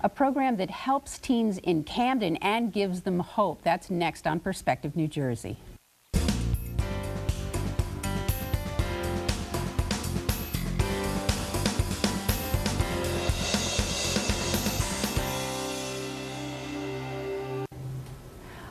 a program that helps teens in Camden and gives them hope. That's next on Perspective New Jersey.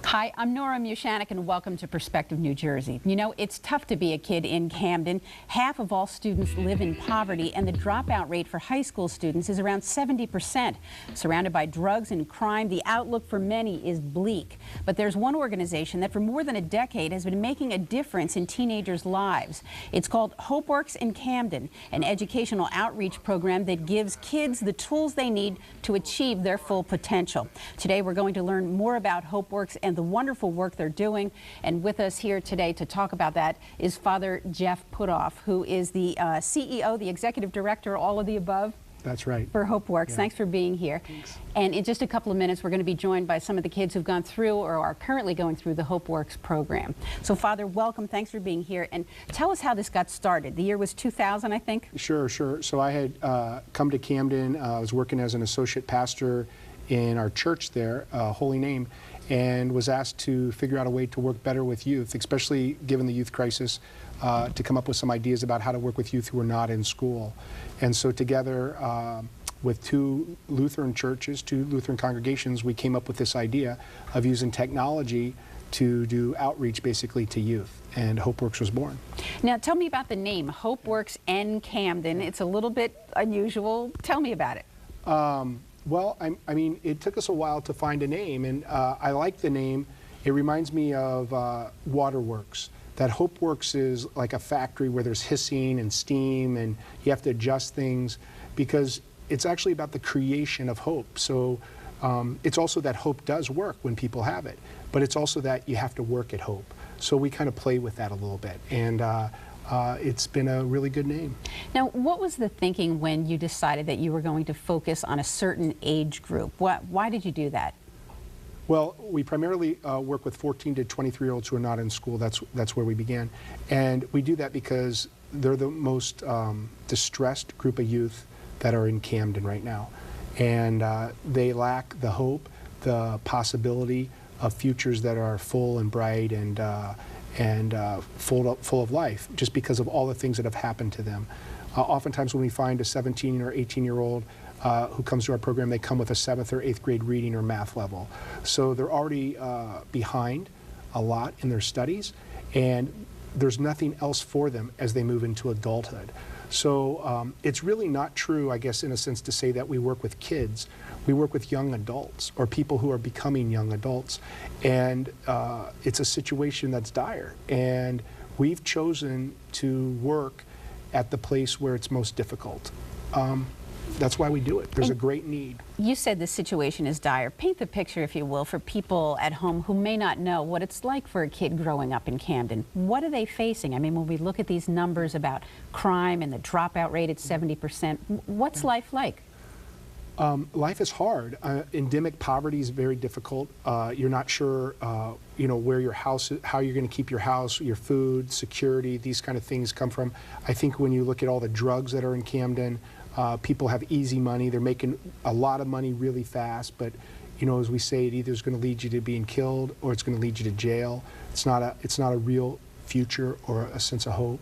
Hi, I'm Nora Mushanek and welcome to Perspective New Jersey. You know, it's tough to be a kid in Camden. Half of all students live in poverty and the dropout rate for high school students is around 70%. Surrounded by drugs and crime, the outlook for many is bleak. But there's one organization that for more than a decade has been making a difference in teenagers' lives. It's called Hopeworks in Camden, an educational outreach program that gives kids the tools they need to achieve their full potential. Today we're going to learn more about Hopeworks and the wonderful work they're doing. And with us here today to talk about that is Father Jeff Putoff, who is the CEO, the executive director, all of the above. That's right. For Hopeworks. Yeah. Thanks for being here. Thanks. And in just a couple of minutes, we're going to be joined by some of the kids who've gone through or are currently going through the Hopeworks program. So, Father, welcome. Thanks for being here. And tell us how this got started. The year was 2000, I think? Sure. So I had come to Camden. I was working as an associate pastor in our church there, Holy Name, and was asked to figure out a way to work better with youth, especially given the youth crisis, to come up with some ideas about how to work with youth who are not in school. And so together with two Lutheran churches, two Lutheran congregations, we came up with this idea of using technology to do outreach basically to youth, and Hopeworks was born. Now tell me about the name, Hopeworks in Camden. It's a little bit unusual. Tell me about it. Well, I mean, it took us a while to find a name, and I like the name. It reminds me of Waterworks. That Hopeworks is like a factory where there's hissing and steam, and you have to adjust things, because it's actually about the creation of hope. So it's also that hope does work when people have it, but it's also that you have to work at hope. So we kind of play with that a little bit, and it's been a really good name. Now, what was the thinking when you decided that you were going to focus on a certain age group? Why did you do that? Well, we primarily work with 14 to 23-year-olds who are not in school. That's where we began. And we do that because they're the most distressed group of youth that are in Camden right now. And they lack the hope, the possibility of futures that are full and bright and full of life, just because of all the things that have happened to them. Oftentimes when we find a 17 or 18-year-old who comes to our program, they come with a 7th or 8th grade reading or math level. So they're already behind a lot in their studies, and there's nothing else for them as they move into adulthood. So it's really not true, I guess, in a sense, to say that we work with kids. We work with young adults or people who are becoming young adults. And it's a situation that's dire. And we've chosen to work at the place where it's most difficult. That's why we do it. There's a great need. You said the situation is dire. Paint the picture, if you will, for people at home who may not know what it's like for a kid growing up in Camden. What are they facing? I mean, when we look at these numbers about crime and the dropout rate at 70%, what's life like? Life is hard. Endemic poverty is very difficult. You're not sure, where your house is, how you're going to keep your house, your food, security, these kind of things come from. I think when you look at all the drugs that are in Camden, people have easy money. They're making a lot of money really fast, but as we say, it either is going to lead you to being killed or it's going to lead you to jail. It's not a real future or a sense of hope.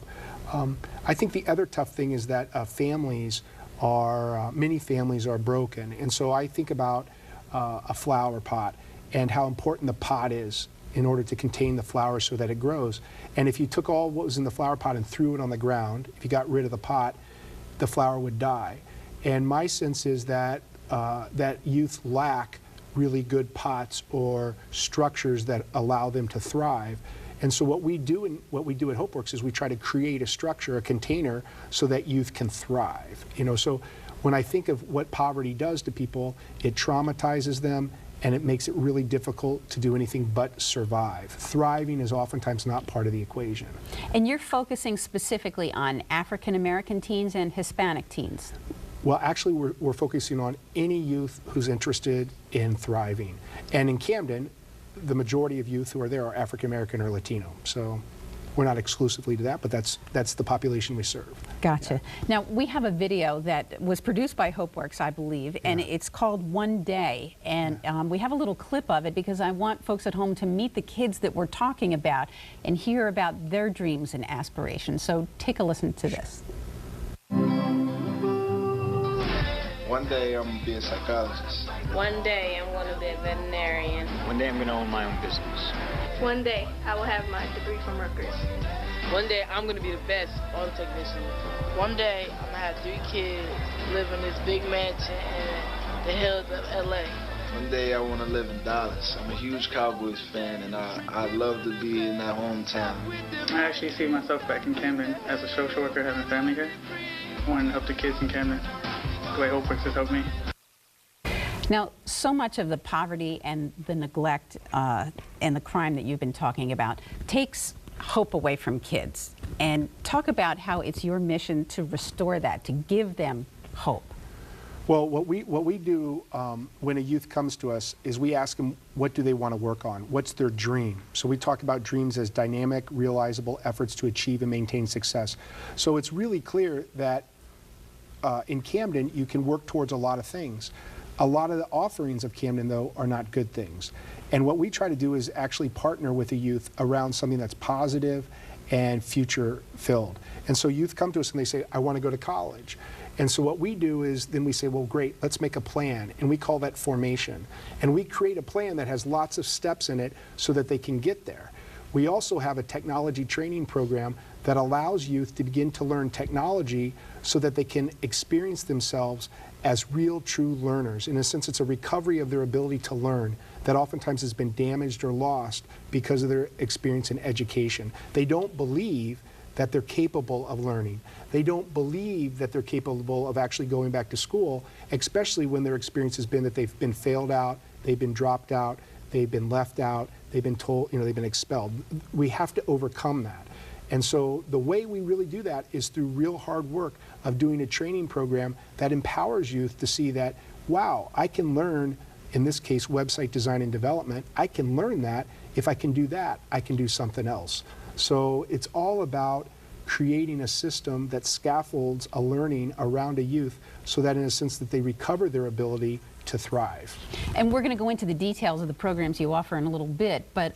I think the other tough thing is that many families are broken, and so I think about a flower pot and how important the pot is in order to contain the flower so that it grows. And if you took all what was in the flower pot and threw it on the ground, if you got rid of the pot, the flower would die. And my sense is that that youth lack really good pots or structures that allow them to thrive. And so what we do at Hopeworks is we try to create a structure, a container, so that youth can thrive. So when I think of what poverty does to people, it traumatizes them and it makes it really difficult to do anything but survive. Thriving is oftentimes not part of the equation. And you're focusing specifically on African American teens and Hispanic teens. Well, actually, we're focusing on any youth who's interested in thriving. And in Camden, the majority of youth who are there are African American or Latino. So we're not exclusively to that, but that's the population we serve. Gotcha. Now, we have a video that was produced by Hopeworks, I believe, and it's called One Day. And we have a little clip of it because I want folks at home to meet the kids that we're talking about and hear about their dreams and aspirations. So take a listen to this. One day I'm going to be a psychologist. One day I'm going to be a veterinarian. One day I'm going to own my own business. One day I will have my degree from Rutgers. One day I'm going to be the best auto technician. One day I'm going to have 3 kids, live in this big mansion in the hills of LA. One day I want to live in Dallas. I'm a huge Cowboys fan, and I'd love to be in that hometown. I actually see myself back in Camden as a social worker having family here. I want to help the kids in Camden the way Hopeworks has helped me. Now, so much of the poverty and the neglect and the crime that you've been talking about takes hope away from kids. And talk about how it's your mission to restore that, to give them hope. Well, what we do when a youth comes to us is we ask them what do they want to work on, what's their dream. So we talk about dreams as dynamic, realizable efforts to achieve and maintain success. So it's really clear that in Camden you can work towards a lot of things. A lot of the offerings of Camden, though, are not good things. And what we try to do is actually partner with the youth around something that's positive and future-filled. And so youth come to us and they say, I want to go to college. And so what we do is then we say, well, great, let's make a plan. And we call that formation. And we create a plan that has lots of steps in it so that they can get there. We also have a technology training program that allows youth to begin to learn technology so that they can experience themselves as real, true learners. In a sense, it's a recovery of their ability to learn that oftentimes has been damaged or lost because of their experience in education. They don't believe that they're capable of learning. They don't believe that they're capable of actually going back to school, especially when their experience has been that they've been failed out, they've been dropped out, they've been left out, they've been told, they've been expelled. We have to overcome that. And so the way we really do that is through real hard work of doing a training program that empowers youth to see that, wow, I can learn, in this case, website design and development. I can learn that. If I can do that, I can do something else. So it's all about creating a system that scaffolds a learning around a youth so that in a sense that they recover their ability to thrive. And we're going to go into the details of the programs you offer in a little bit, but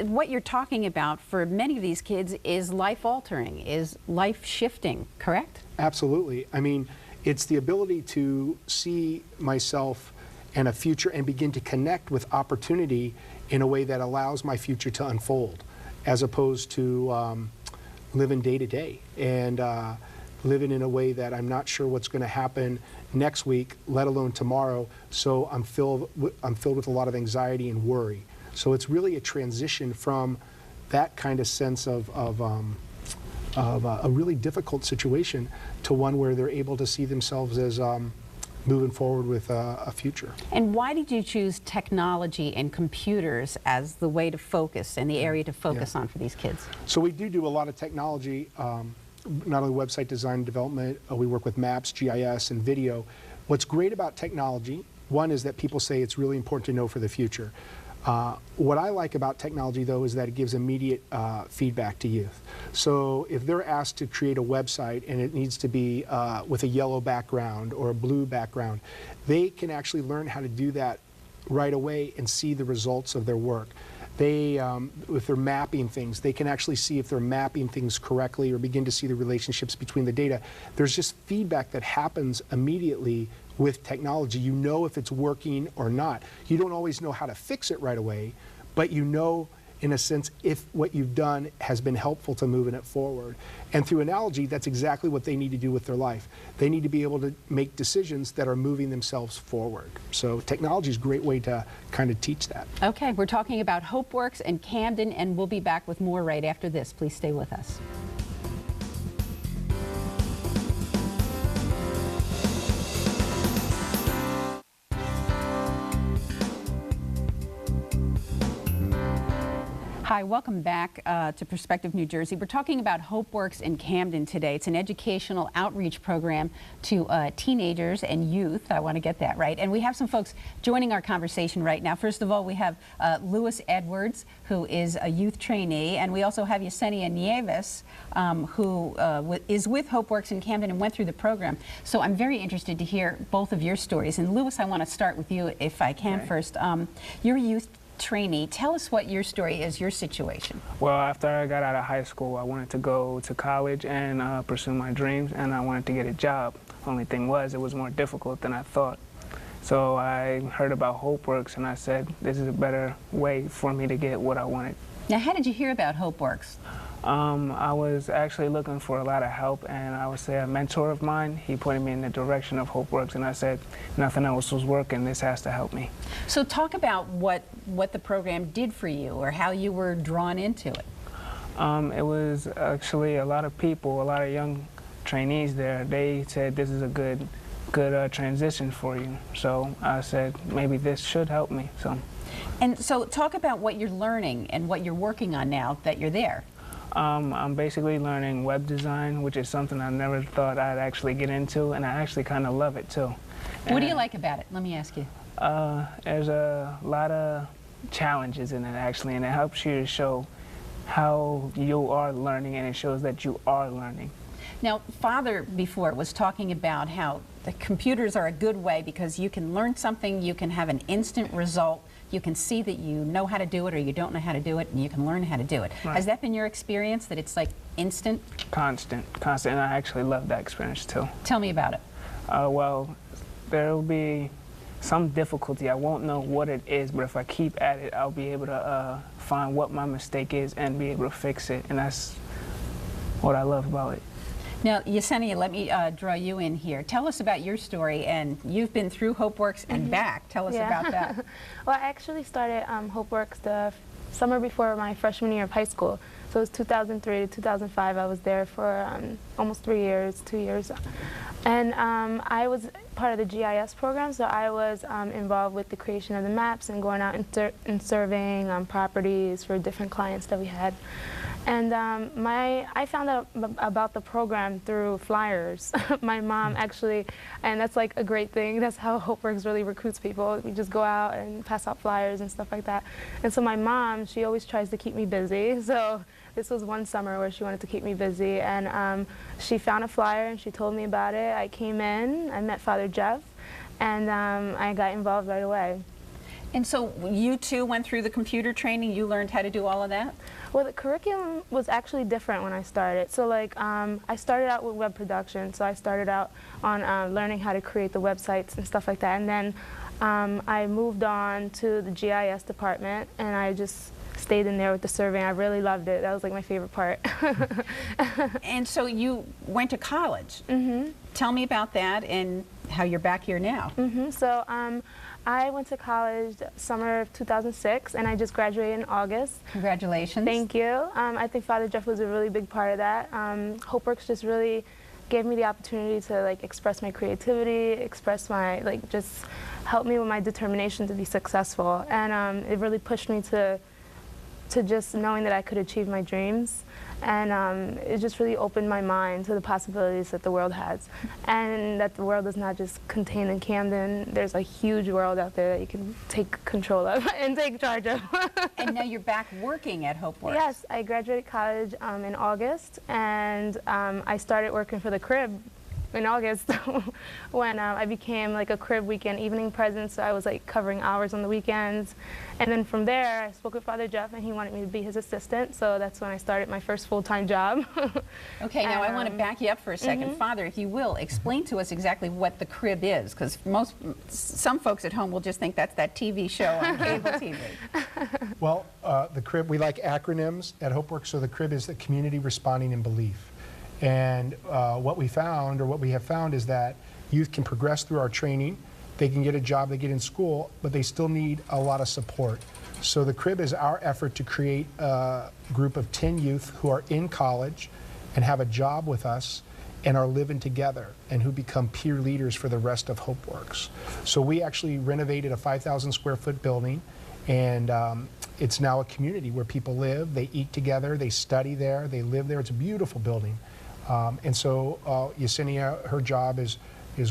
what you're talking about for many of these kids is life-altering, is life-shifting, correct? Absolutely. I mean, it's the ability to see myself and a future and begin to connect with opportunity in a way that allows my future to unfold, as opposed to living day to day and living in a way that I'm not sure what's going to happen next week, let alone tomorrow. So I'm filled with a lot of anxiety and worry. So it's really a transition from that kind of sense of a really difficult situation to one where they're able to see themselves as moving forward with a future. And why did you choose technology and computers as the way to focus and the area to focus on for these kids? So we do a lot of technology, not only website design and development, we work with maps, GIS, and video. What's great about technology, one is that people say it's really important to know for the future. What I like about technology, though, is that it gives immediate feedback to youth. So if they're asked to create a website and it needs to be with a yellow background or a blue background, they can actually learn how to do that right away and see the results of their work. They, if they're mapping things, they can actually see if they're mapping things correctly or begin to see the relationships between the data. There's just feedback that happens immediately with technology. You know if it's working or not. You don't always know how to fix it right away, but you know, in a sense, if what you've done has been helpful to moving it forward. And through analogy, that's exactly what they need to do with their life. They need to be able to make decisions that are moving themselves forward. So technology is a great way to kind of teach that. Okay, we're talking about Hopeworks and Camden, and we'll be back with more right after this. Please stay with us. Hi, welcome back to Perspective New Jersey. We're talking about Hopeworks in Camden today. It's an educational outreach program to teenagers and youth. I want to get that right. And we have some folks joining our conversation right now. First of all, we have Louis Edwards, who is a youth trainee, and we also have Yesenia Nieves, who is with Hopeworks in Camden and went through the program. So I'm very interested to hear both of your stories. And Louis, I want to start with you, if I can, first. You're a youth trainee. Tell us what your story is, your situation. Well, after I got out of high school, I wanted to go to college and pursue my dreams, and I wanted to get a job. Only thing was, it was more difficult than I thought. So I heard about Hopeworks, and I said, this is a better way for me to get what I wanted. Now, how did you hear about Hopeworks? I was actually looking for a lot of help, and I would say a mentor of mine, he pointed me in the direction of Hopeworks, and I said, nothing else was working, this has to help me. So talk about what the program did for you, or how you were drawn into it. It was actually a lot of people, a lot of young trainees there. They said this is a good transition for you. So I said, maybe this should help me. And so talk about what you're learning and what you're working on now that you're there. I'm basically learning web design, which is something I never thought I'd actually get into, and I actually kind of love it too. What do you like about it? Let me ask you. There's a lot of challenges in it actually, and it helps you to show how you are learning, and it shows that you are learning. Now, Father before was talking about how the computers are a good way because you can learn something, you can have an instant result, you can see that you know how to do it or you don't know how to do it, and you can learn how to do it. Right. Has that been your experience, that it's like instant? Constant, and I actually love that experience too. Tell me about it. Well, there will be some difficulty. I won't know what it is, but if I keep at it, I'll be able to find what my mistake is and be able to fix it, and that's what I love about it. Now, Yesenia, let me draw you in here. Tell us about your story, and you've been through Hopeworks and back. Tell us about that. Well, I actually started Hopeworks the summer before my freshman year of high school. So it was 2003 to 2005. I was there for almost 3 years, 2 years. And I was part of the GIS program, so I was involved with the creation of the maps and going out and surveying properties for different clients that we had. And I found out about the program through flyers. My mom actually, and that's like a great thing. That's how Hopeworks really recruits people. We just go out and pass out flyers and stuff like that. And so my mom, she always tries to keep me busy. So this was one summer where she wanted to keep me busy. And she found a flyer and she told me about it. I came in, I met Father Jeff, and I got involved right away. And so you too went through the computer training? You learned how to do all of that? Well, the curriculum was actually different when I started. So like, I started out with web production. So I started out on learning how to create the websites and stuff like that. And then I moved on to the GIS department, and I just stayed in there with the surveying. I really loved it. That was like my favorite part. And so you went to college. Tell me about that and how you're back here now. So I went to college summer of 2006, and I just graduated in August. Congratulations. Thank you. I think Father Jeff was a really big part of that. Hopeworks just really gave me the opportunity to like express my creativity, express my, like, just help me with my determination to be successful. And it really pushed me to just knowing that I could achieve my dreams. And it just really opened my mind to the possibilities that the world has. And that the world is not just contained in Camden. There's a huge world out there that you can take control of and take charge of. And now you're back working at Hopeworks. Yes, I graduated college in August, and I started working for the Crib in August when I became like a Crib weekend evening presence. So I was like covering hours on the weekends. And then from there, I spoke with Father Jeff, and he wanted me to be his assistant. So that's when I started my first full-time job. Okay, now I want to back you up for a second. Father, if you will, explain to us exactly what the Crib is, because some folks at home will just think that's that TV show on cable TV. Well, the Crib, we like acronyms at Hopeworks, so the Crib is the Community Responding in Belief. And what we found, or what we have found, is that youth can progress through our training. They can get a job, they get in school, but they still need a lot of support. So the Crib is our effort to create a group of 10 youth who are in college and have a job with us and are living together, and who become peer leaders for the rest of Hopeworks. So we actually renovated a 5,000 square foot building, and it's now a community where people live, they eat together, they study there, they live there. It's a beautiful building. And so Yesenia, her job is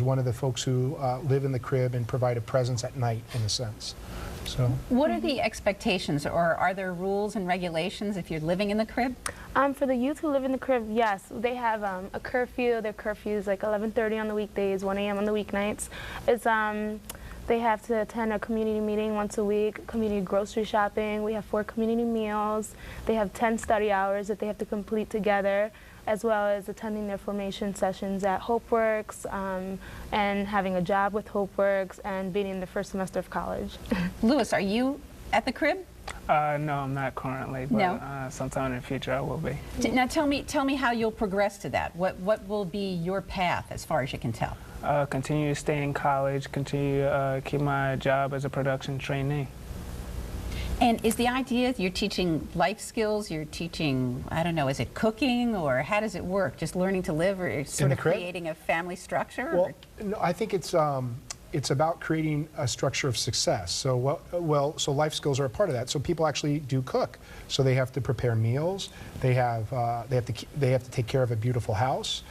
one of the folks who live in the crib and provide a presence at night, in a sense. So, what are the expectations, or are there rules and regulations if you're living in the crib? For the youth who live in the crib, yes, they have a curfew. Their curfew is like 11:30 on the weekdays, 1 a.m. on the weeknights. It's they have to attend a community meeting once a week, community grocery shopping. We have 4 community meals. They have 10 study hours that they have to complete together, as well as attending their formation sessions at Hopeworks and having a job with Hopeworks and being in the first semester of college. Lewis, are you at the crib? No, I'm not currently, but No. sometime in the future I will be. Now tell me how you'll progress to that. What will be your path as far as you can tell? Continue to stay in college, continue to keep my job as a production trainee. And is the idea you're teaching life skills, you're teaching, I don't know, is it cooking, or how does it work? Just learning to live, or sort of crib? creating a family structure? well, no, I think it's about creating a structure of success. So, so life skills are a part of that. So people actually do cook. So they have to prepare meals. They have to take care of a beautiful house.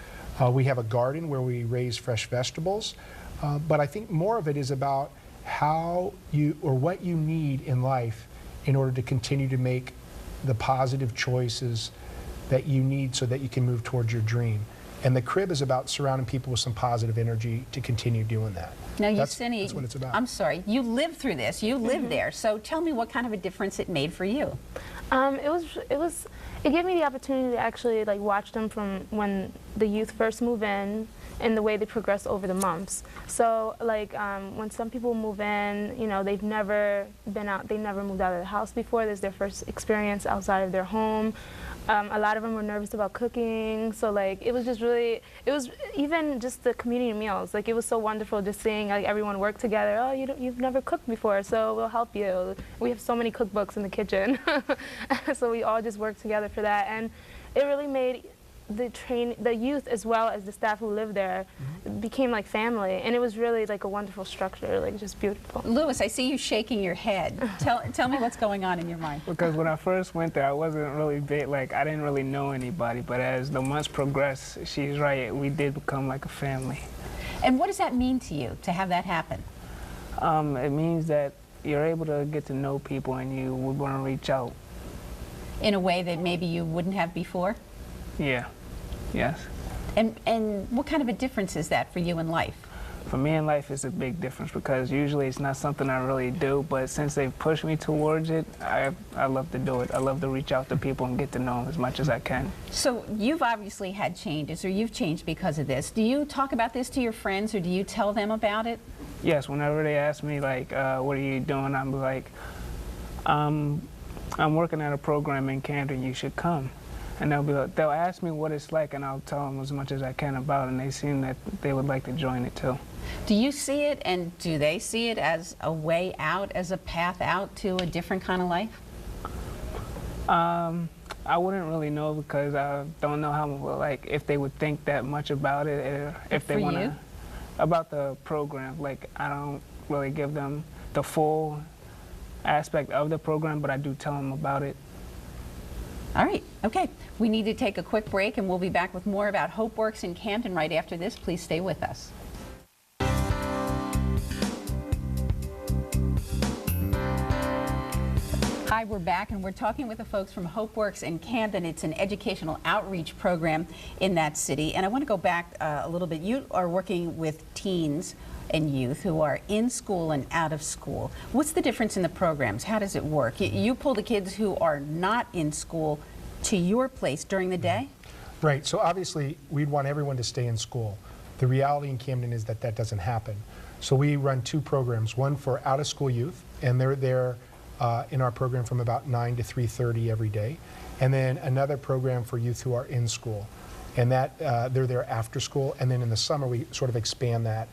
We have a garden where we raise fresh vegetables. But I think more of it is about how you, or what you need in life in order to continue to make the positive choices that you need so that you can move towards your dream. And the crib is about surrounding people with some positive energy to continue doing that. Now, that's Yesenia, what it's about. I'm sorry, you lived through this, you lived there, so tell me what kind of a difference it made for you. It gave me the opportunity to actually like watch them from when the youth first move in and the way they progress over the months. So like when some people move in, you know, they've never been out, they never moved out of the house before. This is their first experience outside of their home. A lot of them were nervous about cooking, so like it was just really, it was even just the community meals, like it was so wonderful just seeing like everyone work together. Oh, you've never cooked before, so we'll help you. We have so many cookbooks in the kitchen, so we all just worked together for that, and it really made the youth as well as the staff who lived there became like family, and it was really like a wonderful structure, like just beautiful. Lewis, I see you shaking your head. Tell me what's going on in your mind. Because when I first went there, I wasn't really big, like I didn't really know anybody, but as the months progressed, she's right, we did become like a family. And what does that mean to you, to have that happen? It means that you're able to get to know people and you would want to reach out. In a way that maybe you wouldn't have before? Yeah. Yes. And what kind of a difference is that for you in life? For me in life, it's a big difference because usually it's not something I really do, but since they've pushed me towards it, I love to do it. I love to reach out to people and get to know them as much as I can. So you've obviously had changes, or you've changed because of this. Do you talk about this to your friends, or do you tell them about it? Yes, whenever they ask me, like, what are you doing, I'm like, I'm working at a program in Camden, you should come. And they'll ask me what it's like, and I'll tell them as much as I can about it, and they seem that they would like to join it too. Do you see it, and do they see it as a way out, as a path out to a different kind of life? I wouldn't really know because I don't know how, like, if they would think that much about it, or if they want to, about the program. Like, I don't really give them the full aspect of the program, but I do tell them about it. All right, okay. We need to take a quick break, and we'll be back with more about Hopeworks in Camden right after this. Please stay with us. Hi, we're back, and we're talking with the folks from Hopeworks in Camden. It's an educational outreach program in that city. And I want to go back a little bit. You are working with teens and youth who are in school and out of school. What's the difference in the programs? How does it work? You pull the kids who are not in school to your place during the day? Right, so obviously we'd want everyone to stay in school. The reality in Camden is that that doesn't happen. So we run 2 programs, one for out of school youth, and they're there in our program from about 9 to 3:30 every day, and then another program for youth who are in school. and that they're there after school, and then in the summer we sort of expand that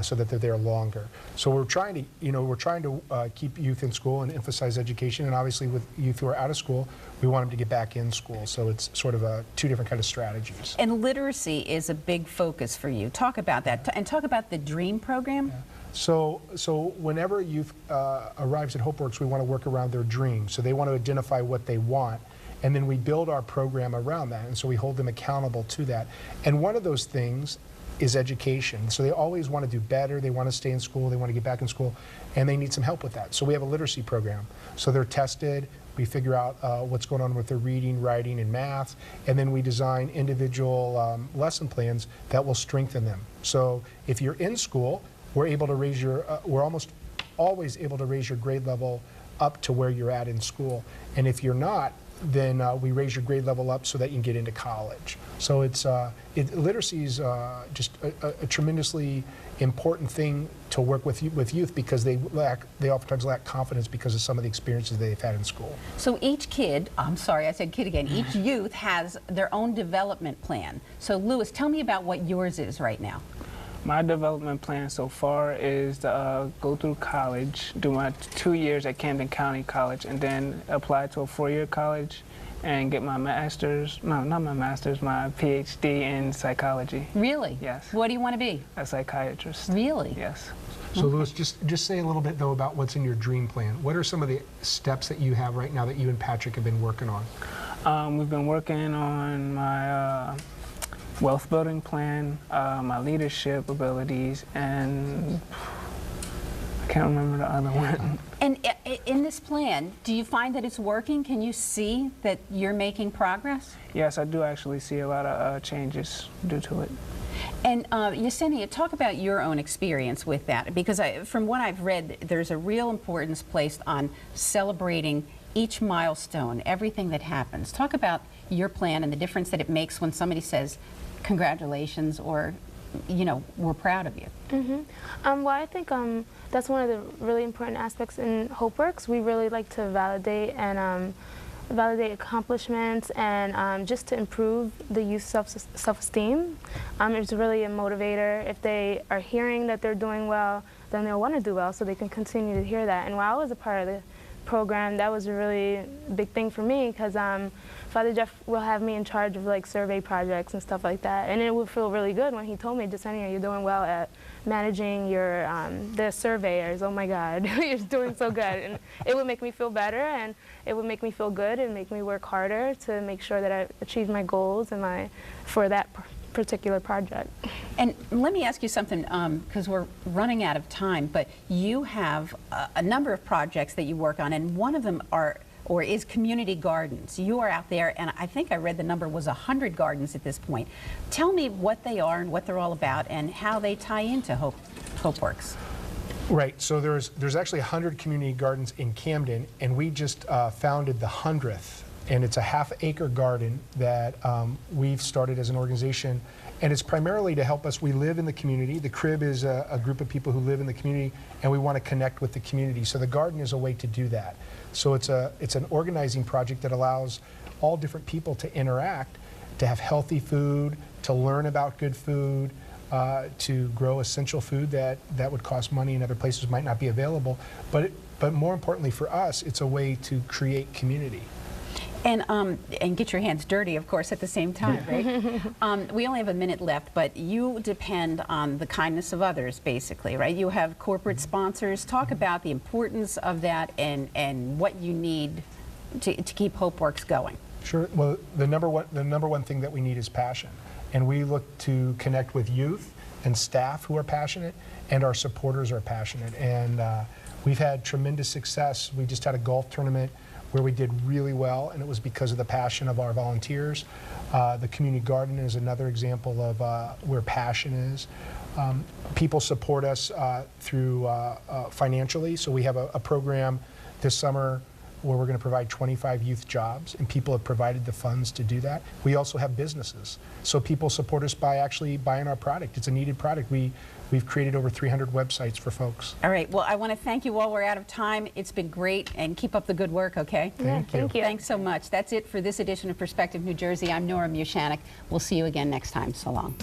so that they're there longer. So we're trying to keep youth in school and emphasize education, and obviously with youth who are out of school, we want them to get back in school. So it's sort of two different kind of strategies. And literacy is a big focus for you. Talk about that, and talk about the DREAM program. Yeah. So whenever youth arrives at Hopeworks, we want to work around their dreams. So they want to identify what they want, and then we build our program around that, and so we hold them accountable to that. And one of those things is education. So they always want to do better, they want to stay in school, they want to get back in school, and they need some help with that. So we have a literacy program. So they're tested, we figure out what's going on with their reading, writing, and math, and then we design individual lesson plans that will strengthen them. So if you're in school, we're able to raise your, we're almost always able to raise your grade level up to where you're at in school. And if you're not, then we raise your grade level up so that you can get into college. So literacy is just a tremendously important thing to work with youth, because they oftentimes lack confidence because of some of the experiences they've had in school. So each kid, I'm sorry, I said kid again, each youth has their own development plan. So Lewis, tell me about what yours is right now. My development plan so far is to go through college, do my 2 years at Camden County College, and then apply to a 4-year college and get my master's, no, not my master's, my PhD in psychology. Really? Yes. What do you want to be? A psychiatrist. Really? Yes. So Lewis, just say a little bit though about what's in your dream plan. What are some of the steps that you have right now that you and Patrick have been working on? We've been working on my wealth building plan, my leadership abilities, and I can't remember the other one. And in this plan, do you find that it's working? Can you see that you're making progress? Yes, I do actually see a lot of changes due to it. And Yesenia, talk about your own experience with that, because from what I've read, there's a real importance placed on celebrating each milestone, everything that happens. Talk about your plan and the difference that it makes when somebody says, congratulations, or, you know, we're proud of you. Well, I think that's one of the really important aspects in Hopeworks. We really like to validate and validate accomplishments and just to improve the youth's self-esteem. It's really a motivator. If they are hearing that they're doing well, then they'll want to do well, so they can continue to hear that. And while I was a part of the program, that was a really big thing for me, because Father Jeff will have me in charge of like survey projects and stuff like that, and it would feel really good when he told me, Yesenia, you're doing well at managing your the surveyors. Oh my God, you're doing so good. And it would make me feel better, and it would make me feel good and make me work harder to make sure that I achieve my goals and for that particular project. And let me ask you something, because we're running out of time, but you have a number of projects that you work on, and one of them is community gardens. You are out there, and I think I read the number was 100 gardens at this point. Tell me what they are and what they're all about and how they tie into Hopeworks. Right, so there's actually 100 community gardens in Camden, and we just founded the 100th. And it's a half-acre garden that we've started as an organization, and it's primarily to help us. We live in the community. The Crib is a group of people who live in the community, and we want to connect with the community. So the garden is a way to do that. So it's an organizing project that allows all different people to interact, to have healthy food, to learn about good food, to grow essential food that would cost money and other places might not be available. But more importantly for us, it's a way to create community. And get your hands dirty, of course, at the same time, right? We only have a minute left, but you depend on the kindness of others, basically, right? You have corporate sponsors. Talk about the importance of that and what you need to keep Hopeworks going. Sure. Well, the number one thing that we need is passion, and we look to connect with youth and staff who are passionate, and our supporters are passionate. And we've had tremendous success. We just had a golf tournament where we did really well, and it was because of the passion of our volunteers. The community garden is another example of where passion is. People support us through financially, so we have a program this summer where we're going to provide 25 youth jobs, and people have provided the funds to do that. We also have businesses. So people support us by actually buying our product. It's a needed product. We've created over 300 websites for folks. All right. Well, I want to thank you all. We're out of time. It's been great, and keep up the good work, okay? Thank you. Thanks so much. That's it for this edition of Perspective New Jersey. I'm Nora Mushanek. We'll see you again next time. So long.